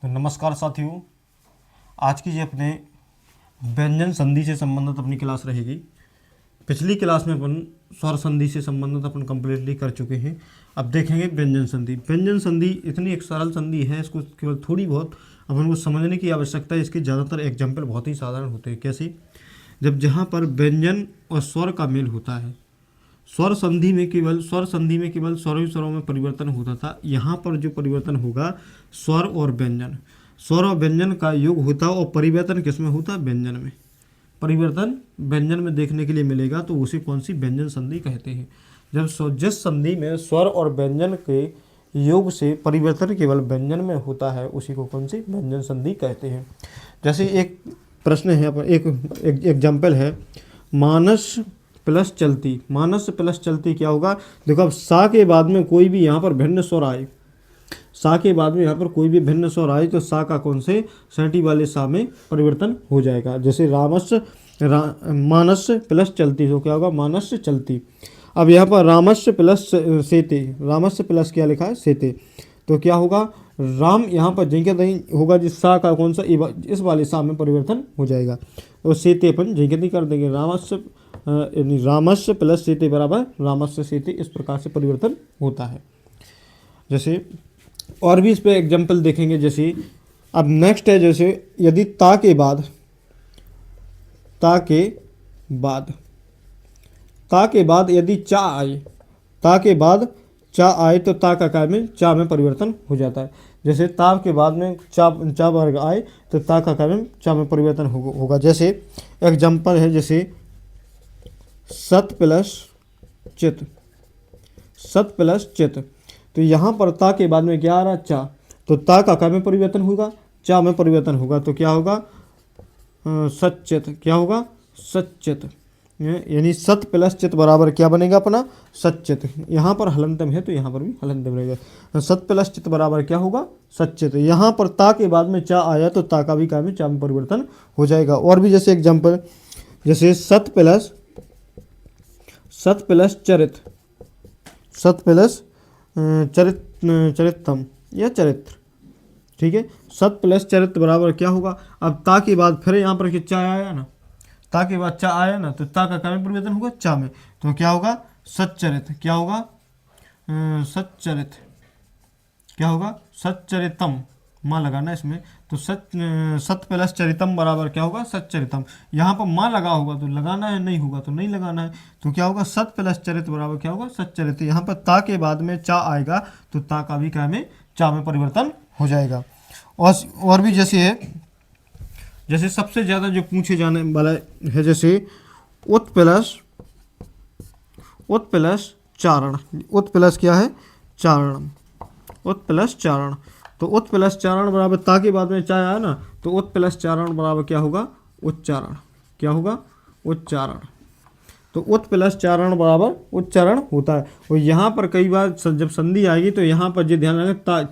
तो नमस्कार साथियों, आज की ये अपने व्यंजन संधि से संबंधित अपनी क्लास रहेगी। पिछली क्लास में अपन स्वर संधि से संबंधित अपन कंप्लीटली कर चुके हैं। अब देखेंगे व्यंजन संधि। व्यंजन संधि इतनी एक सरल संधि है, इसको केवल थोड़ी बहुत अपन को समझने की आवश्यकता है। इसके ज़्यादातर एग्जाम्पल बहुत ही साधारण होते हैं। कैसे? जब जहाँ पर व्यंजन और स्वर का मेल होता है। स्वर संधि में केवल स्वरों ही स्वरों में परिवर्तन होता था। यहाँ पर जो परिवर्तन होगा स्वर और व्यंजन का योग होता है। और परिवर्तन किस में होता है? व्यंजन में। परिवर्तन व्यंजन में देखने के लिए मिलेगा, तो उसे कौन सी व्यंजन संधि कहते हैं। जिस संधि में स्वर और व्यंजन के योग से परिवर्तन केवल व्यंजन में होता है, उसी को कौन सी व्यंजन संधि कहते हैं। जैसे एक प्रश्न है, एक एग्जाम्पल है, मानस प्लस चलती। मानस प्लस चलती क्या होगा? देखो, अब सा के बाद में कोई भी यहाँ पर भिन्न स्वर आए, सा के बाद में यहाँ पर कोई भी भिन्न स्वर आए तो सा का कौन से सैटी वाले सा में परिवर्तन हो जाएगा। जैसे मानस प्लस चलती, तो क्या होगा? मानस चलती। अब यहाँ पर रामस्य प्लस सेते, रामस्य प्लस क्या लिखा है? सेते, तो क्या होगा? राम यहाँ पर जिनके नहीं होगा, जिस सा का कौन सा इस वाले सा में परिवर्तन हो जाएगा। तो सेते अपन जिनके कर देंगे, रामस्य प्लस सेते बराबर रामस्य सेते, इस प्रकार से परिवर्तन होता है। जैसे और भी इस पे एग्जाम्पल देखेंगे। जैसे अब नेक्स्ट है, जैसे यदि ता के बाद यदि चा आए, ता के बाद चा आए तो ता का काय में चा में परिवर्तन हो जाता है। जैसे ता के बाद में चा वर्ग आए तो ता का काय में चा में परिवर्तन होगा। जैसे एग्जाम्पल है, जैसे सत प्लस चित, तो यहाँ पर ता के बाद में क्या आ रहा? चा, तो ता का काय में परिवर्तन होगा? चा में परिवर्तन होगा, तो क्या होगा? सच्चित। क्या होगा? सच्चित। यानी सत प्लस चित बराबर क्या बनेगा अपना? सच्चित। यहाँ पर हलंतम है तो यहाँ पर भी हलंतम रहेगा। सत प्लस चित बराबर क्या होगा? सच्चित। यहाँ पर ता के बाद में चा आया तो ता का भी काय में चा में परिवर्तन हो जाएगा। और भी जैसे एग्जाम्पल, जैसे सत प्लस चरित्रम या चरित्र, ठीक है। सत प्लस चरित्र बराबर क्या होगा? अब ता के बाद फिर यहाँ पर चा आया ना, ता के बाद चा आया ना, तो ता का क्या में परिवर्तन होगा? चा में, तो क्या होगा? सच्चरित। क्या होगा? सच्चरित। क्या होगा? सच्चरितम, माँ लगाना इसमें, तो सत प्लस चरितम बराबर क्या होगा? सच्चरितम। यहाँ पर माँ लगा होगा तो लगाना है, नहीं होगा तो नहीं लगाना है, तो क्या होगा? सत प्लस चरित बराबर क्या होगा? सच्चरित। यहाँ पर ता के बाद में चा आएगा तो ता का भी क्या में चा में परिवर्तन हो जाएगा। और भी जैसे है, जैसे सबसे ज़्यादा जो पूछे जाने वाला है, जैसे उत प्लस चारण। उत प्लस क्या है? चारण। उत प्लस चारण, तो उत प्लस चारण बराबर ता के बाद में चा आया ना, तो उत प्लस चारण बराबर क्या होगा? उच्चारण। क्या होगा? उच्चारण। तो उत प्लस चारण बराबर उच्चारण होता है। और यहाँ पर कई बार जब संधि आएगी तो यहाँ पर जो ध्यान रखें,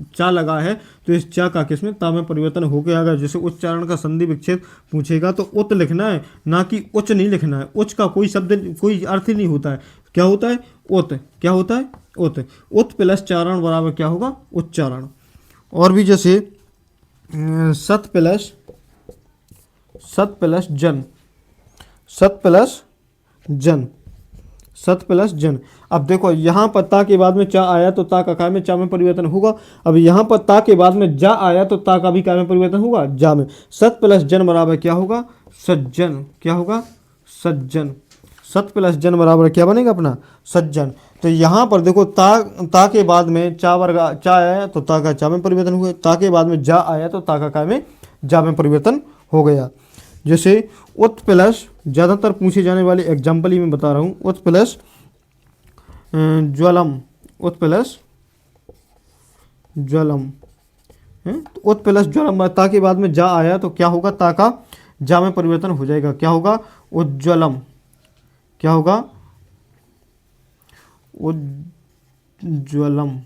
चा लगा है तो इस चा का किसमें? ता में परिवर्तन होकर आएगा। जैसे उच्चारण का संधि विच्छेद पूछेगा तो उत लिखना है, ना कि उच्च नहीं लिखना है। उच्च का कोई शब्द, कोई अर्थ ही नहीं होता है। क्या होता है? उत। क्या होता है? उत। उत प्लस चारण बराबर क्या होगा? उच्चारण। और भी जैसे सत प्लस जन। अब देखो, यहाँ पर ता के बाद में चा आया तो ता का काय में चा में परिवर्तन होगा। अब यहाँ पर ता के बाद में जा आया तो ता का भी काय में परिवर्तन होगा? जा में। सत प्लस जन बराबर क्या होगा? सज्जन। क्या होगा? सज्जन। सत प्लस जन बराबर क्या बनेगा अपना? सज्जन। तो यहाँ पर देखो, ता के बाद में चा आया तो ता का चा में परिवर्तन हुआ। ता के बाद में जा आया तो ता का काय में जा में परिवर्तन हो गया। जैसे उत प्लस, ज़्यादातर पूछे जाने वाले एग्जाम्पल ही मैं बता रहा हूँ, उत प्लस ज्वलम। उत प्लस ज्वलम है, तो उत प्लस ज्वलम, ता के बाद में जा आया तो क्या होगा? ता का जा में परिवर्तन हो जाएगा। क्या होगा? उज्ज्वलम। क्या होगा? उज्ज्वलम।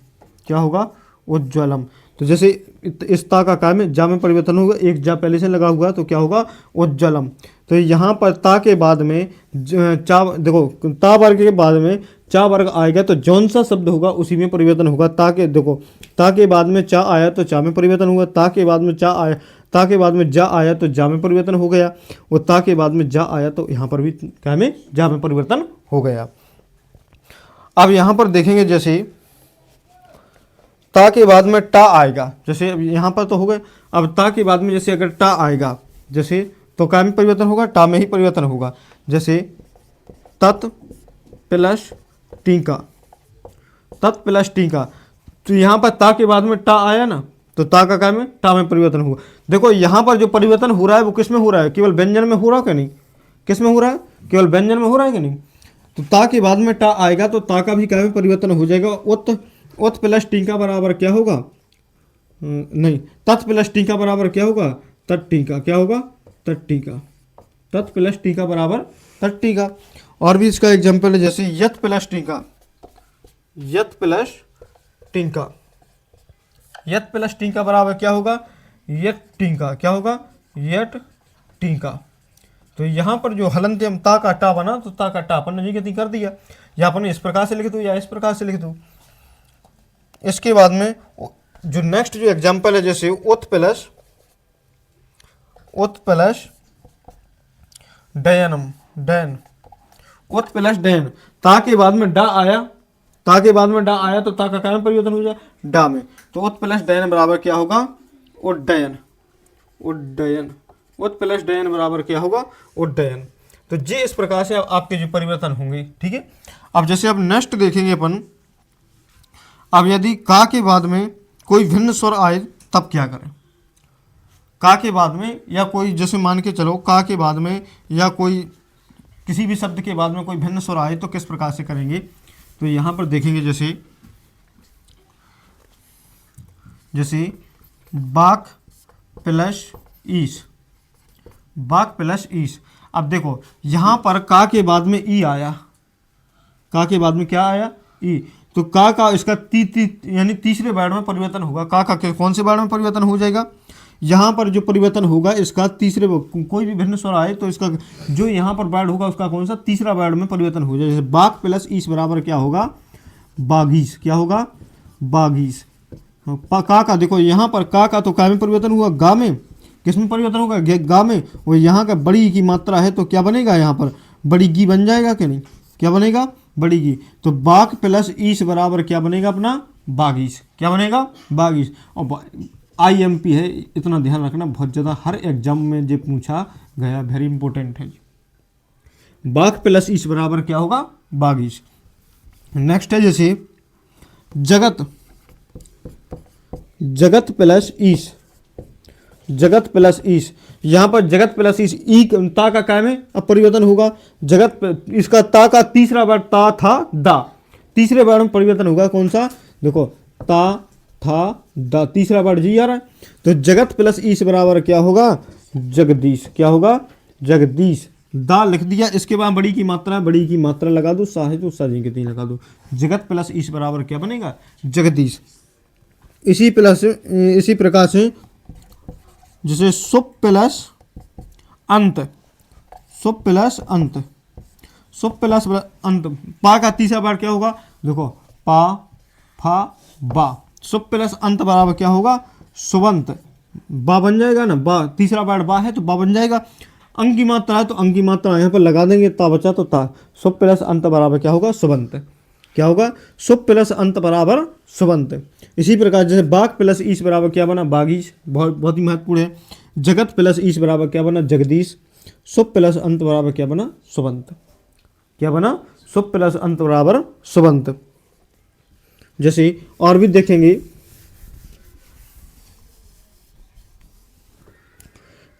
क्या होगा? उज्ज्वलम। तो जैसे इस ता का काय में जा में परिवर्तन होगा, एक जा पहले से लगा हुआ है तो क्या होगा, उज्ज्वलम। तो यहाँ पर ता के बाद में चा, देखो ता वर्ग के बाद में चा वर्ग आएगा तो जौन सा शब्द होगा उसी में परिवर्तन होगा। ता के देखो ता के बाद में चा आया तो चा में परिवर्तन हुआ, ता के बाद में चा आया, ता के बाद में जा आया तो जा में परिवर्तन हो गया, और ता के बाद में जा आया तो यहाँ पर भी क्या में जा में परिवर्तन हो गया। अब यहाँ पर देखेंगे जैसे ता के बाद में टा आएगा, जैसे अब यहाँ पर तो हो गए, अब ता के बाद में जैसे अगर टा आएगा जैसे तो क्या में परिवर्तन होगा, टा में ही परिवर्तन होगा। जैसे तत् प्लस टीका, तत् प्लस टीका, तो यहाँ पर ता के बाद में टा आया ना तो ता का क्या में टा में परिवर्तन होगा। देखो यहाँ पर जो परिवर्तन हो रहा है वो किस में हो रहा है, केवल व्यंजन में हो रहा है कि नहीं, किस में हो रहा है, केवल व्यंजन में हो रहा है कि नहीं। तो ता के बाद में टा आएगा तो ता का भी क्या में परिवर्तन हो जाएगा। उत प्लस टीका बराबर क्या होगा, नहीं तत् प्लस टीका बराबर क्या होगा, तत्टीका, क्या होगा, तत्टीका, तत् प्लस टीका बराबर तत्टीका। और भी इसका एग्जाम्पल है जैसे यत प्लस टीका, यत प्लस टीका, यत प्लस टीका बराबर क्या होगा, यत टीका, क्या होगा, यट टीका। तो यहाँ पर जो हलंत ता का टा बना तो ता का टा अपन ने गति कर दिया, या अपन इस प्रकार से लिख दूँ या इस प्रकार से लिख दूँ। इसके बाद में जो नेक्स्ट जो एग्जाम्पल है जैसे उत प्लस डयनम, डैन, उत प्लस डैन, ता के बाद में डा आया, ता के बाद में डा आया तो ता का क्या में परिवर्तन हो जाए, डा में। तो उत प्लस डयन बराबर क्या होगा, उड्डयन, उड्डयन, उत प्लस डयन बराबर क्या होगा, उड्डयन। तो जी इस प्रकार से आपके जो परिवर्तन होंगे, ठीक है। अब जैसे अब नेक्स्ट देखेंगे अपन, अब यदि का के बाद में कोई भिन्न स्वर आए तब क्या करें। का के बाद में या कोई जैसे मान के चलो का के बाद में या कोई किसी भी शब्द के बाद में कोई भिन्न स्वर आए तो किस प्रकार से करेंगे। तो यहाँ पर देखेंगे जैसे बाक प्लस ईस, बाक प्लस ईस। अब देखो यहाँ पर का के बाद में ई आया, का के बाद में क्या आया, ई, तो का इसका यानी तीसरे वर्ड में परिवर्तन होगा। का कौन से वर्ड में परिवर्तन हो जाएगा, यहाँ पर जो परिवर्तन होगा इसका तीसरे, कोई भी भिन्न स्वर आए तो इसका जो यहाँ पर वर्ड होगा उसका कौन सा, तीसरा वर्ड में परिवर्तन हो जाए। जैसे बाग प्लस ईस बराबर क्या होगा, बागीस, क्या होगा, बागीस। का देखो यहाँ पर का तो का में परिवर्तन हुआ, गा में किस में परिवर्तन होगा, गा में। वो यहाँ का बड़ी की मात्रा है तो क्या बनेगा, यहाँ पर बड़ी गी बन जाएगा कि नहीं, क्या बनेगा, बड़ी गी। तो बाग प्लस ईस बराबर क्या बनेगा अपना, बागीस, क्या बनेगा, बागीस। और IMP है, इतना ध्यान रखना, बहुत ज़्यादा हर एग्जाम में जो पूछा गया, वेरी इंपॉर्टेंट है। बाग प्लस ईस बराबर क्या होगा, बागीस। नेक्स्ट है जैसे जगत, जगत प्लस ईस, जगत प्लस ईस। यहाँ पर जगत प्लस ईस, ई ता का क्या में अब परिवर्तन होगा, जगत इसका ता का तीसरा वर्ड ता था दा, तीसरे वर्ड में परिवर्तन होगा, कौन सा, देखो ता था दा, तीसरा वर्ड जी आ रहा है। तो जगत प्लस ईस बराबर क्या होगा, जगदीश, क्या होगा, जगदीश। दा लिख दिया, इसके बाद बड़ी की मात्रा, बड़ी की मात्रा लगा दो, सा है तो सा जी के तीन लगा दो। जगत प्लस ईस बराबर क्या बनेगा, जगदीश। इसी प्रकार से जैसे सुप प्लस अंत, सुप प्लस अंत, सुप प्लस अंत, पा का तीसरा वर्ड क्या होगा, देखो पा फा बा, सुप प्लस अंत बराबर क्या होगा, सुबंत, बा बन जाएगा ना, बा तीसरा वर्ड बा है तो बा बन जाएगा। अंक की मात्रा है तो अंक की मात्रा यहाँ पर लगा देंगे, ता बचा तो ता, सुप प्लस अंत बराबर क्या होगा, सुबंत, क्या होगा, सुप प्लस अंत बराबर सुबंत। इसी प्रकार जैसे बाग प्लस ईस बराबर क्या बना, बागीश, बहुत ही महत्वपूर्ण है। जगत प्लस ईस बराबर क्या बना, जगदीश। सुप प्लस अंत बराबर क्या बना, सुबंत, क्या बना, सुप प्लस अंत बराबर सुबंत। जैसे और भी देखेंगे,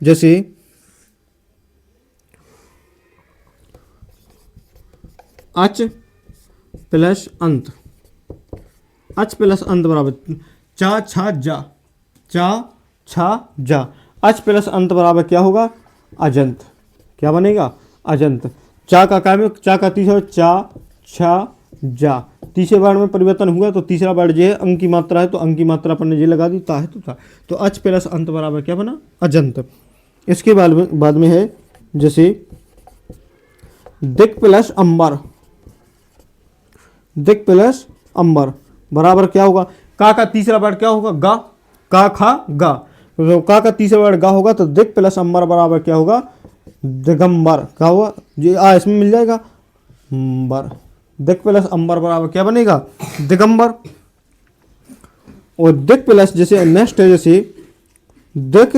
जैसे अच प्लस अंत, अच प्लस अंत बराबर चा छा जा, चा छा जा। अच प्लस अंत बराबर क्या होगा, अजंत, क्या बनेगा, अजंत। चा का क्या में, चा का तीसरा चा छा जा। तीसरे वर्ड में परिवर्तन हुआ तो तीसरा वर्ड जो है अंक की मात्रा है तो अंक की मात्रा अपन ने जे लगा दी, ता है तो था। तो अच प्लस अंत बराबर क्या बना? अजंत। इसके बाद में है जैसे दिक प्लस अंबर, दिक प्लस अंबर बराबर क्या होगा? का तीसरा वर्ड क्या होगा? गा, का खा गा। तो का तीसरा वर्ड गा होगा तो दिक प्लस अंबर बराबर क्या होगा? दिगंबर। क्या हुआ? ये इसमें मिल जाएगा अंबर। दिक प्लस अंबर बराबर क्या बनेगा? दिगंबर। और दिक प्लस जैसे नेक्स्ट है जैसे दिक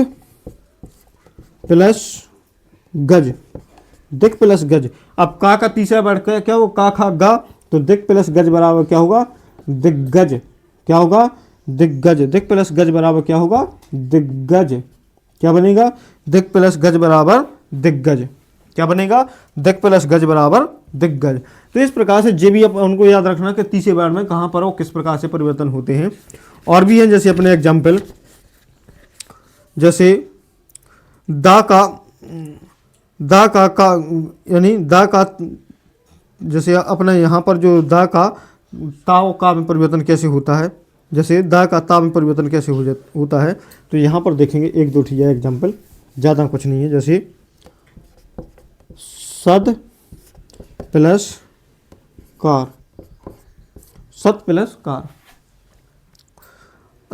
प्लस गज, दिक प्लस गज। अब का तीसरा वर्ड क्या होगा? का खा गा, तो दिक प्लस गज बराबर क्या होगा? दिग्गज। क्या होगा? दिग्गज। दिक प्लस गज बराबर क्या होगा? दिग्गज। क्या बनेगा? दिक प्लस गज बराबर दिग्गज। क्या बनेगा? दिक प्लस गज बराबर दिग्गज। तो इस प्रकार से जे भी उनको याद रखना कि तीसरे वर्ड में कहाँ पर और किस प्रकार से परिवर्तन होते हैं। और भी हैं जैसे अपने एग्जाम्पल, जैसे दा का यानी दा का, जैसे अपना यहाँ पर जो दा का ताओ का में परिवर्तन कैसे होता है, जैसे दा का ता में परिवर्तन कैसे होता है, तो यहाँ पर देखेंगे एक दो ठीक है एग्जाम्पल, ज़्यादा कुछ नहीं है। जैसे सद प्लस कार, सत प्लस कार,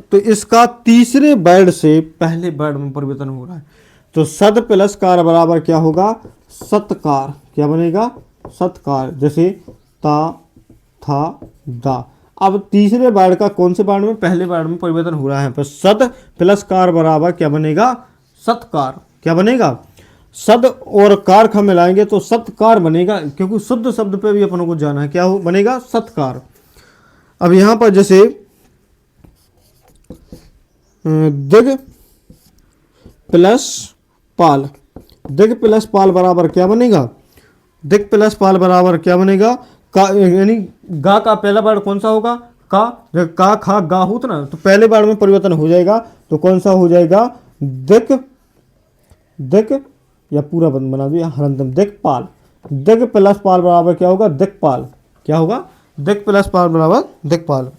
तो इसका तीसरे वर्ड से पहले वर्ड में परिवर्तन हो रहा है। तो सद प्लस कार बराबर क्या होगा? सत्कार। क्या बनेगा? सत्कार। जैसे ता था दा। अब तीसरे वर्ड का कौन से वर्ड में? पहले वर्ड में परिवर्तन हो रहा है। पर सद प्लस कार बराबर क्या बनेगा? सत्कार। क्या बनेगा? सद और कार खा मिलाएंगे तो सत्कार बनेगा, क्योंकि शुद्ध शब्द पे भी अपनों को जाना है। क्या हो बनेगा? सत्कार। अब यहां पर जैसे दिग प्लस पाल, दिग प्लस पाल बराबर क्या बनेगा? दिग प्लस पाल बराबर क्या बनेगा? का, यानी गा का पहला वर्ड कौन सा होगा? का। जब का खा गा हो तो ना, तो पहले वर्ड में परिवर्तन हो जाएगा, तो कौन सा हो जाएगा? दिक, दिक या पूरा बंद बना दिया हरंतम, दिक्पाल। दिग प्लस पाल बराबर क्या होगा? दिक्पाल। क्या होगा? दिग प्लस पाल बराबर दिक्पाल।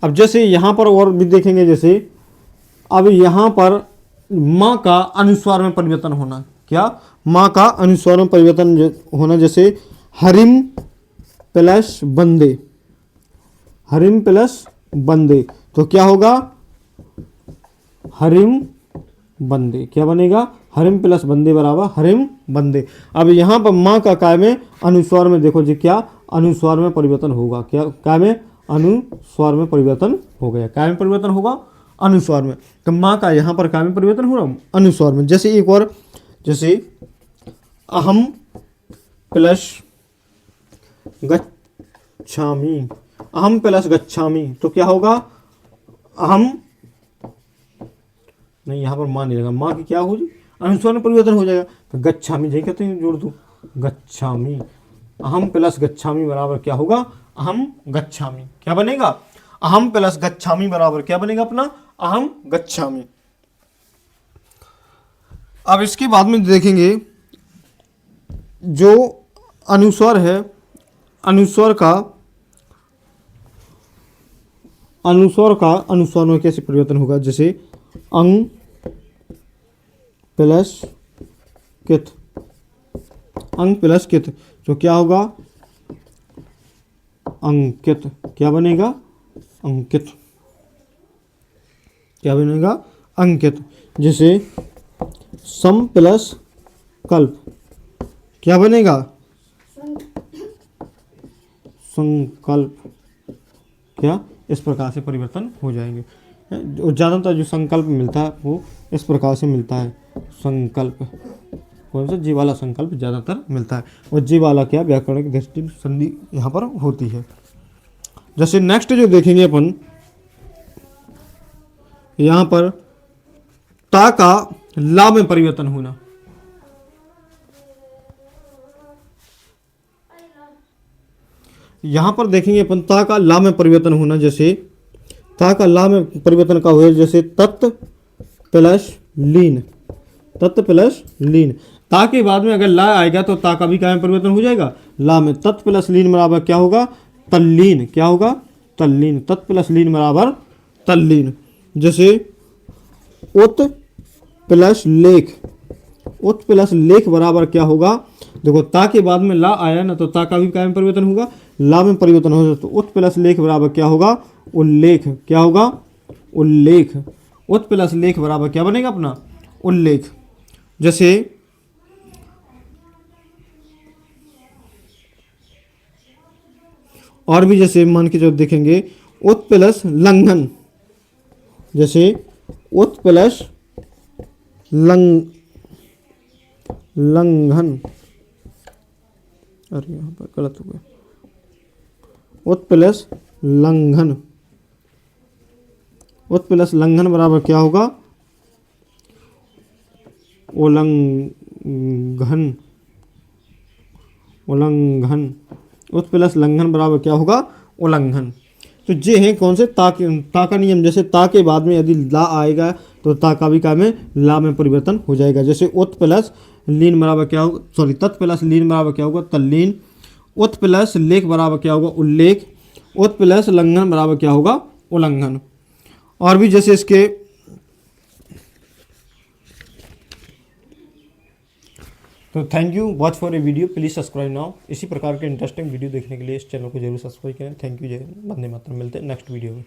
अब जैसे यहां पर और भी देखेंगे, जैसे अब यहां पर मां का अनुस्वार में परिवर्तन होना। क्या? मां का अनुस्वार में परिवर्तन होना। जैसे हरिम प्लस बंदे, हरिम प्लस बंदे, तो क्या होगा? हरिम बंदे। क्या बनेगा? हरिम प्लस बंदे बराबर हरिम बंदे। अब यहां पर मां का काय में अनुस्वार में देखो जी, क्या अनुस्वार में परिवर्तन होगा? क्या काय में? अनुस्वार में परिवर्तन हो गया। काय में परिवर्तन होगा? अनुस्वार में। तो मां का यहां पर काय में परिवर्तन हो रहा? अनुस्वार में। जैसे एक और, जैसे अहम प्लस गच्छामि, अहम प्लस गच्छामि, तो क्या होगा? अहम नहीं, यहां पर मां नहीं लगा, मां की क्या हो जी? अनुस्वार में परिवर्तन हो जाएगा। तो गच्छामि जय कहते हैं, जोड़ दो गच्छामि। अहम प्लस गच्छामि बराबर क्या होगा? अहम गच्छामि। क्या बनेगा? अहम प्लस गच्छामि बराबर क्या बनेगा अपना? अहम गच्छामि। अब इसके बाद में देखेंगे जो अनुस्वार है, अनुस्वार में कैसे परिवर्तन होगा? जैसे अंग प्लस कित, अंग प्लस कित, तो क्या होगा? अंकित। क्या बनेगा? अंकित। क्या बनेगा? अंकित। जैसे सम प्लस कल्प, क्या बनेगा? संकल्प। क्या? इस प्रकार से परिवर्तन हो जाएंगे। ज़्यादातर जो संकल्प मिलता है वो इस प्रकार से मिलता है। संकल्प कौन सा? जी वाला संकल्प ज़्यादातर मिलता है, और जी वाला क्या? व्याकरण की दृष्टि संधि यहाँ पर होती है। जैसे नेक्स्ट जो देखेंगे अपन, यहाँ पर ता का ला में परिवर्तन होना। यहाँ पर देखेंगे अपन ता का ला में परिवर्तन होना। जैसे ता का ला में परिवर्तन का हुआ, जैसे तत् प्लस लीन, तत् प्लस लीन। ता के बाद में अगर ला आएगा तो ता का भी क्या में परिवर्तन हो जाएगा, ला में। तत् प्लस लीन बराबर क्या होगा, तल्लीन। क्या होगा, तल्लीन। तत् प्लस लीन बराबर तल्लीन। जैसे उत प्लस लेख, उत प्लस लेख बराबर क्या होगा, देखो ता के बाद में ला आया ना, तो ता का भी क्या में परिवर्तन होगा, ला में परिवर्तन हो जाता। तो उत प्लस लेख बराबर क्या होगा, उल्लेख। क्या होगा, उल्लेख। उत प्लस लेख बराबर क्या बनेगा अपना, उल्लेख। जैसे और भी, जैसे मान के जो देखेंगे, उत प्लस लंघन। जैसे उत प्लस लंघन, अरे यहाँ पर गलत हो गया, उत प्लस लंघन। उत प्लस लंघन बराबर क्या होगा, उल्लंघन। उल्लंघन। उत प्लस लंघन बराबर क्या होगा, उल्लंघन। तो ये हैं कौन से, ता का नियम। जैसे ता के बाद में यदि ला आएगा तो ता का भी क्या में, ला में परिवर्तन हो जाएगा। जैसे उत प्लस लीन बराबर क्या होगा, सॉरी, तत् प्लस लीन बराबर क्या होगा, तल्लीन। उत प्लस लेख बराबर क्या होगा, उल्लेख। उत प्लस लंघन बराबर क्या होगा, उल्लंघन। और भी जैसे इसके, तो thank you watch for a video, please subscribe now. इसी प्रकार के इंटरेस्टिंग वीडियो देखने के लिए इस चैनल को जरूर सब्सक्राइब करें। थैंक यू, जय हिंद, वंदे मातरम। मिलते हैं नेक्स्ट वीडियो में।